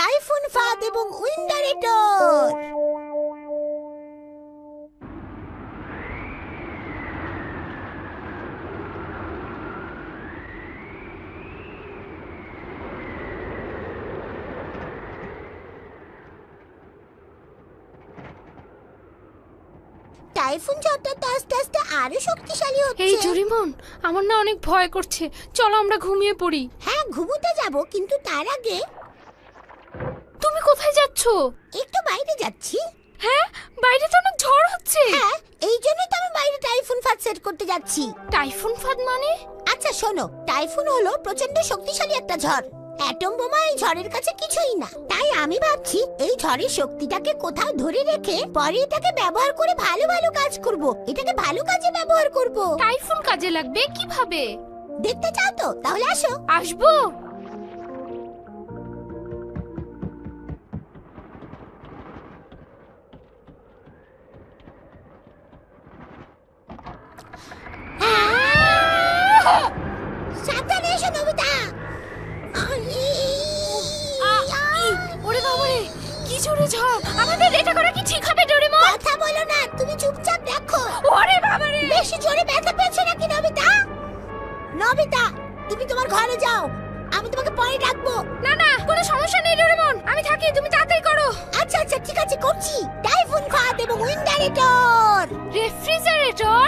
Typhoon ফাঁদ এবং উইন্ডারেটর। Typhoon ঝড়টা আস্তে আস্তে আরো শক্তিশালী হচ্ছে। এই ডোরেমন, আমার না অনেক ভয় করছে, চলো আমরা ঘুমিয়ে পড়ি। হ্যাঁ, ঘুমোতে যাব, কিন্তু তার আগে তুমি কোথায় যাচ্ছ? একটু বাইরে যাচ্ছি। হ্যাঁ, বাইরে তো অনেক ঝড় হচ্ছে। হ্যাঁ, এই জন্যই তো আমি বাইরে টাইফুন ফাঁদ সেট করতে যাচ্ছি। টাইফুন ফাঁদ মানে? আচ্ছা শোনো, টাইফুন হলো প্রচন্ড শক্তিশালী একটা ঝড়। অ্যাটম বোমা এই ঝড়ের কাছে কিছুই না। তাই আমি ভাবছি এই ঝড়ের শক্তিটাকে কোথাও ধরে রেখে পরে এটাকে ব্যবহার করে ভালো ভালো কাজ করব। এটাকে ভালো কাজে ব্যবহার করব। টাইফুন কাজে লাগবে কিভাবে? দেখতে চাও তো? তাহলে আসো। আসবো। সাবধানে এসো নবিতা। ওরে বাবারে, কি জোরে ঝড়! আমাদের এটা করা কি ঠিক হবে ডোরেমন? কথা বলো না, তুমি চুপচাপ দেখো। ওরে বাবারে, বেশি জোরে ব্যথা পেয়েছো নাকি নবিতা? নবিতা, তুমি তোমার ঘরে যাও, আমি তোমাকে পরে ডাকবো। না না, কোনো সমস্যা নেই ডোরেমন, আমি থাকি, তুমি তাড়াতাড়ি করো। আচ্ছা আচ্ছা, ঠিক আছে, করছি। টাইফুন ফাঁদ এবং উইন্ডারেটর। রেফ্রিজারেটর?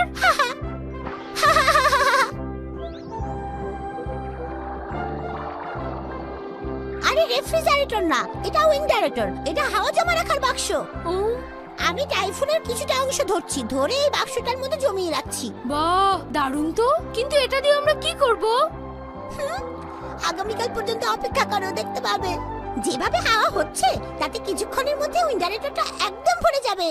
আরে রেফ্রিজারেটর না, এটা উইন্ডারেটর। এটা হাওয়া জমা রাখার বাক্স। ও, আমি টাইফুনের কিছুটা অংশ ধরছি, ধরে এই বাক্সটার মধ্যে জমিয়ে রাখছি। বাহ, দারুণ তো। কিন্তু এটা দিয়ে আমরা কি করব? আগামীকাল পর্যন্ত অপেক্ষা করো, দেখতে পাবে। যেভাবে হাওয়া হচ্ছে তাতে কিছুক্ষণের মধ্যে উইন্ডারেটরটা একদম ভরে যাবে।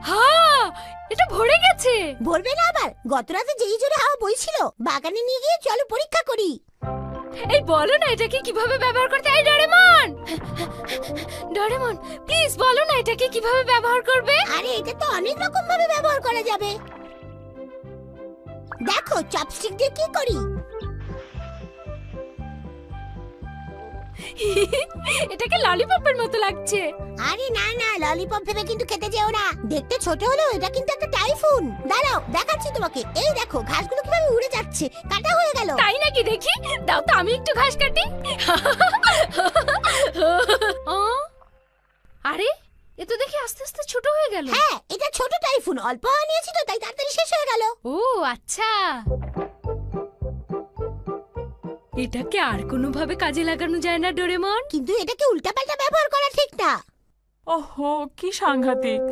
হ্যাঁ, এটা ভরে গেছে। ভরবে না আবার? গত রাতে যেই জোরে হাওয়া বইছিল, বাগানে নিয়ে গিয়ে চলো পরীক্ষা করি। এই বলো না এটাকে কিভাবে ব্যবহার করতে। এই ডোরেমন, ডোরেমন প্লিজ বলো না এটাকে কিভাবে ব্যবহার করবে। আরে এটা তো অনেক রকম ভাবে ব্যবহার করা যাবে। দেখো, চপস্টিক দিয়ে কি করি। এটাকে ললিপপের মতো লাগছে। আরে না না, ললিপপ ভেবে কিন্তু খেতে যেও না। দেখতে ছোট হলেও এটা কিন্তু একটা টাইফুন। দাঁড়াও, দেখাচ্ছি তোমাকে। এই দেখো, ঘাসগুলো কিভাবে উড়ে যাচ্ছে, কাটা হয়ে গেল। তাই নাকি? দেখি, দাও তো, আমি একটু ঘাস কাটি। আরে, এ তো দেখি আস্তে আস্তে ছোট হয়ে গেল। হ্যাঁ, এটা ছোট টাইফুন, অল্প হাওয়া নিয়েছি তো, তাই তাড়াতাড়ি শেষ হয়ে গেল। ও আচ্ছা, এটাকে আর কোনো ভাবে কাজে লাগানো যায় না ডোরেমন? কিন্তু এটাকে উল্টাপাল্টা ব্যবহার করা ঠিক না। ওহো, কি সাংঘাতিক!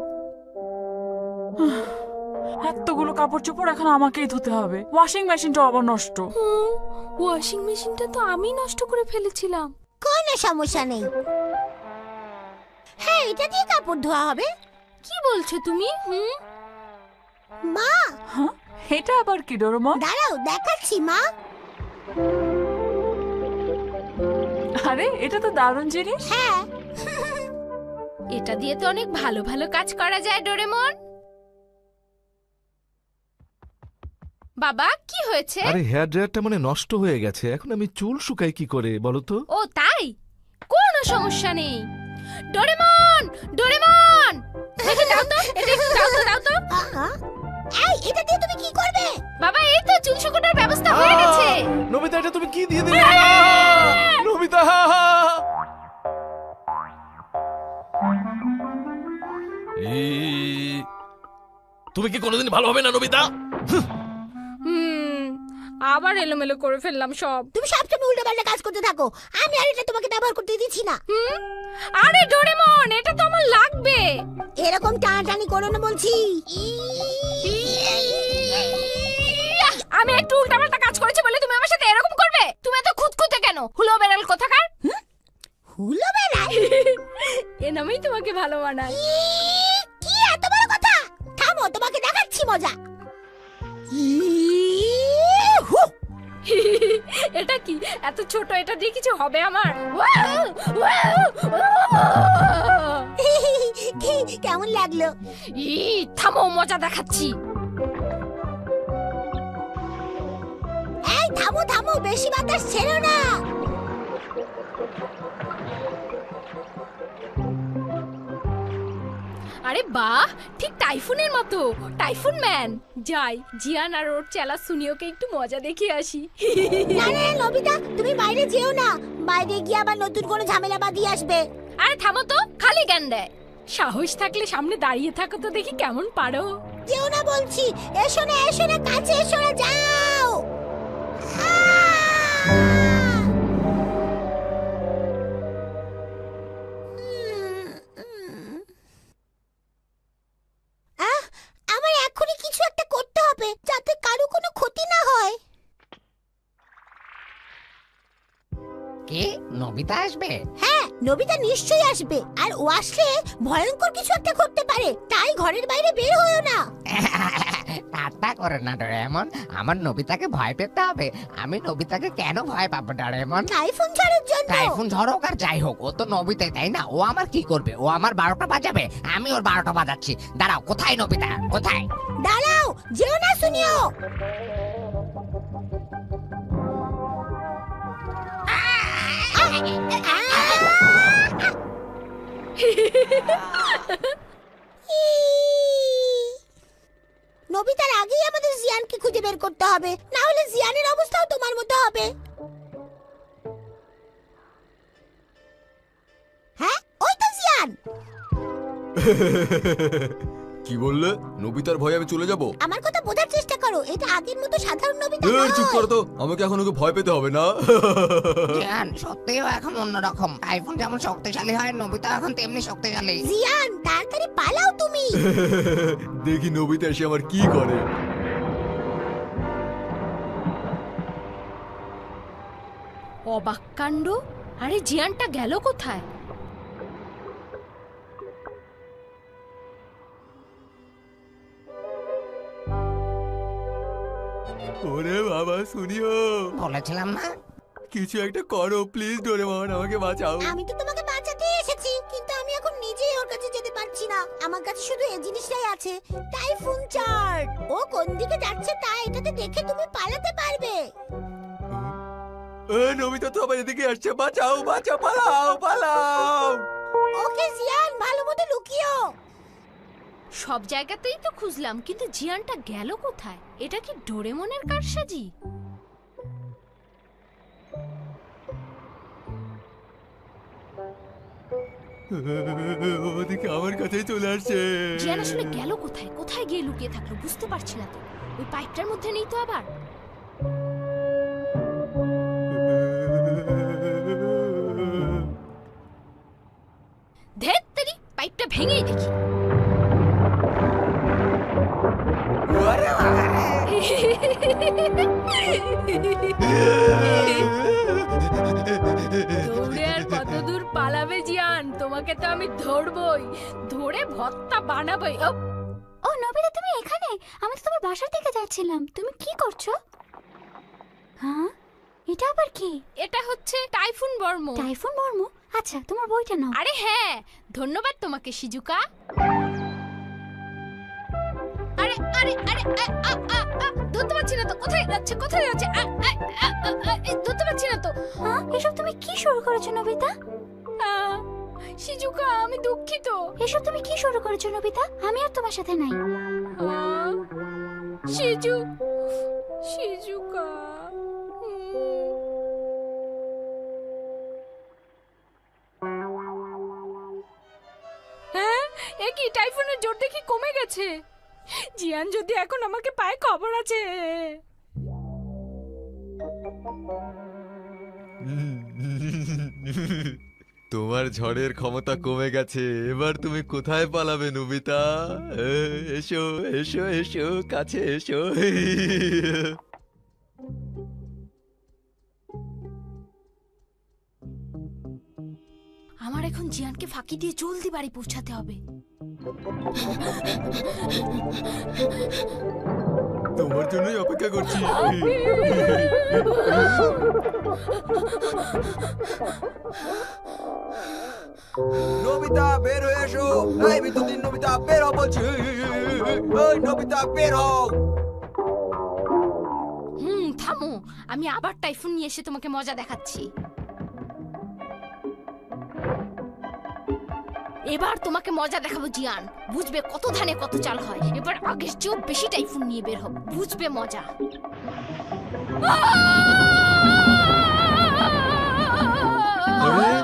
এতগুলো কাপড় চোপড় এখন আমাকেই ধুতে হবে। ওয়াশিং মেশিনটাও আবার নষ্ট। ওয়াশিং মেশিনটা তো আমি নষ্ট করে ফেলেছিলাম। কোনো সমস্যা নেই। হ্যাঁ, এটা দিয়ে কাপড় ধোয়া হবে। কি বলছো তুমি? মা, হ্যাঁ, এটা আবার কি ডোরেমন? দাঁড়াও, দেখাচ্ছি মা। আরে, এটা তো দারুণ জিনিস। হ্যাঁ, এটা দিয়ে তো অনেক ভালো ভালো কাজ করা যায় ডোরেমন। বাবা, কি হয়েছে? আরে হেয়ার ড্রায়ারটা মানে নষ্ট হয়ে গেছে, এখন আমি চুল শুকাই কি করে বলো তো? ও তাই, কোনো সমস্যা নেই। ডোরেমন, ডোরেমন, এটা দাও তো, এটা একটু দাও তো, দাও তো। আহা। এই, এটা দিয়ে তুমি কি করবে? বাবা, এই তো চুল শুকানোর ব্যবস্থা হয়ে গেছে। নবিতা, এটা তুমি কি দিয়ে দিলে? নবিতা, তুমি কি কোনোদিন ভালো হবে না নবিতা? আবার এলোমেলো করে ফেললাম সব। তুমি সবসময় উল্টাপাল্টা কাজ করতে থাকো। আমি আর এটা তোমাকে ব্যবহার করতে দিচ্ছি না। আরে ডোরেমন, এটা তো আমার লাগবে। এরকম টানাটানি করো না বলছি। আমি একটু উল্টাপাল্টা কাজ করেছি বলে তুমি আমার সাথে এরকম করবে? তুমি এত খুঁতখুঁতে কেন? হুলো বেড়াল কোথাকার। হুলো বেড়ায়? এ নামেই তোমাকে ভালো মানায়। কি এত বড় কথা? থামো, তোমাকে দেখাচ্ছি মজা। এটা কি এত ছোট? এটা দিয়ে কিছু হবে আমার? কেমন লাগলো? থামো, মজা দেখাচ্ছি। থামো থামো, বেশি বাতাস ছেড়ো না। আরে বাহ, ঠিক টাইফুনের মতো, টাইফুন ম্যান। যাই, জিয়ান আর ওর চেলা সুনিওকে একটু মজা দেখিয়ে আসি। না না নবিতা, তুমি বাইরে যেও না, বাইরে গিয়ে আবার নতুন কোনো ঝামেলা বাঁধিয়ে আসবে। আরে থামো তো, খালি জ্ঞান দেয়। সাহস থাকলে সামনে দাঁড়িয়ে থাকো তো, দেখি কেমন পারো। যেও না বলছি, এসো না কাছে এসো না, যাও। আমার এখনই কিছু একটা করতে হবে যাতে কারো কোনো ক্ষতি না হয়। কে নবিতা আসবে? হ্যাঁ, নবিতা নিশ্চয়ই আসবে, আর ও আসলে ভয়ঙ্কর কিছু একটা করতে পারে, তাই ঘরের বাইরে বের হয়ো না। ঠাট্টা করে না ডোরেমন, আমার নবিতাকে ভয় পেতে হবে? আমি নবিতাকে কেন ভয় পাবো ডোরেমন? টাইফুন ঝড়ের জন্য। টাইফুন ঝড় হোক আর যাই হোক, ও তো নবিতাই, তাই না? ও আমার কি করবে? ও আমার 12টা বাজাবে, আমি ওর 12টা বাজাচ্ছি। দাঁড়াও, কোথায় নবিতা, কোথায়? দাঁড়াও, যেও না শুনিও। নবিতার আগেই আমাদের জিয়ানকে খুঁজে বের করতে হবে, না হলে জিয়ানের অবস্থাও তোমার মতো হবে। হ্যাঁ, ওই তো জিয়ান। কি বললে? নবিতার ভয়ে আমি চলে যাব? আমার কথা বোঝার চেষ্টা করো, এটা আগের মতো সাধারণ নবিতা চুপ নয়। করো তো, আমাকে এখন ওকে ভয় পেতে হবে না। জিয়ান সত্যিও এখন অন্যরকম। টাইফুন যেমন শক্তিশালী হয়, নবিতা এখন তেমনি শক্তিশালী। জিয়ান, তাড়াতাড়ি পালাও তুমি। দেখি নবিতা এসে আমার কি করে। অবাক কাণ্ড, আরে জিয়ানটা গেল কোথায়? ওরে বাবা শুনিও, বলেছিলাম না? কিছু একটা করো প্লিজ ডোরেমন, আমাকে বাঁচাও। আমি তো তোমাকে বাঁচাতে এসেছি, কিন্তু আমি এখন নিজেই ওর কাছে যেতে পারছি না। আমার কাছে শুধু এই জিনিসটাই আছে, টাইফুন চার্ট। ও কোন দিকে যাচ্ছে তা এটাতে দেখে তুমি পালাতে পারবে। নবিতা তো আবার এদিকে আসছে, বাঁচাও বাঁচাও, পালাও পালাও। ওকে জিয়ান, ভালো মতো লুকিও। সব জায়গাতেই তো খুঁজলাম, কিন্তু জিয়ানটা গেল কোথায়? এটা কি ডোরেমনের কারসাজি? ওদিকে আমার কাছেই চলে আসছে। জিয়ান আসলে গেল কোথায়? কোথায় গিয়ে লুকিয়ে থাকলো বুঝতে পারছি না তো। ওই পাইপটার মধ্যে নেই তো আবার? ধেত্তেরি, পাইপটা ভেঙেই দেখি। দৌড়ে আর কত দূর পালাবে জিয়ান? তোমাকে তো আমি ধরবই, ধরে ভর্তা বানাবই। ও নবিতা, তুমি এখানে? আমি তো তোমার বাসার দিকে যাচ্ছিলাম। তুমি কি করছো? হ্যাঁ, এটা আবার কি? এটা হচ্ছে টাইফুন বর্ম। টাইফুন বর্ম? আচ্ছা, তোমার বইটা নাও। আরে হ্যাঁ, ধন্যবাদ তোমাকে শিজুকা। আরে আরে আরে ধরতে পারছি না তো, কোথায় যাচ্ছে কোথায় যাচ্ছে? ধরতে পারছি না তো। হ্যাঁ, এসব তুমি কি শুরু করেছো নবিতা? শিজুকা, আমি দুঃখিত। এসব তুমি কি শুরু করেছো নবিতা? আমি আর তোমার সাথে নাই। শিজুকা। হ্যাঁ, এ কি, টাইফুনের জোর দেখি কমে গেছে। জিয়ান যদি এখন আমাকে পায়, খবর আছে। তোমার ঝড়ের ক্ষমতা কমে গেছে, এবার তুমি কোথায় পালাবে নবিতা? এসো এসো এসো, কাছে এসো। আমার এখন জিয়ানকে ফাঁকি দিয়ে জলদি বাড়ি পৌঁছাতে হবে। তোমার জন্যই অপেক্ষা করছি। নবিতা বের হয়ে এসো, এই বিদ্যুতিন নবিতা বের হও বলছি। এই নবিতা বের হও। থামো, আমি আবার টাইফুন নিয়ে এসে তোমাকে মজা দেখাচ্ছি। এবার তোমাকে মজা দেখাবো জিয়ান, বুঝবে কত ধানে কত চাল হয়। এবার আগের চেয়েও বেশি টাইফুন নিয়ে বের হব, বুঝবে মজা। আরে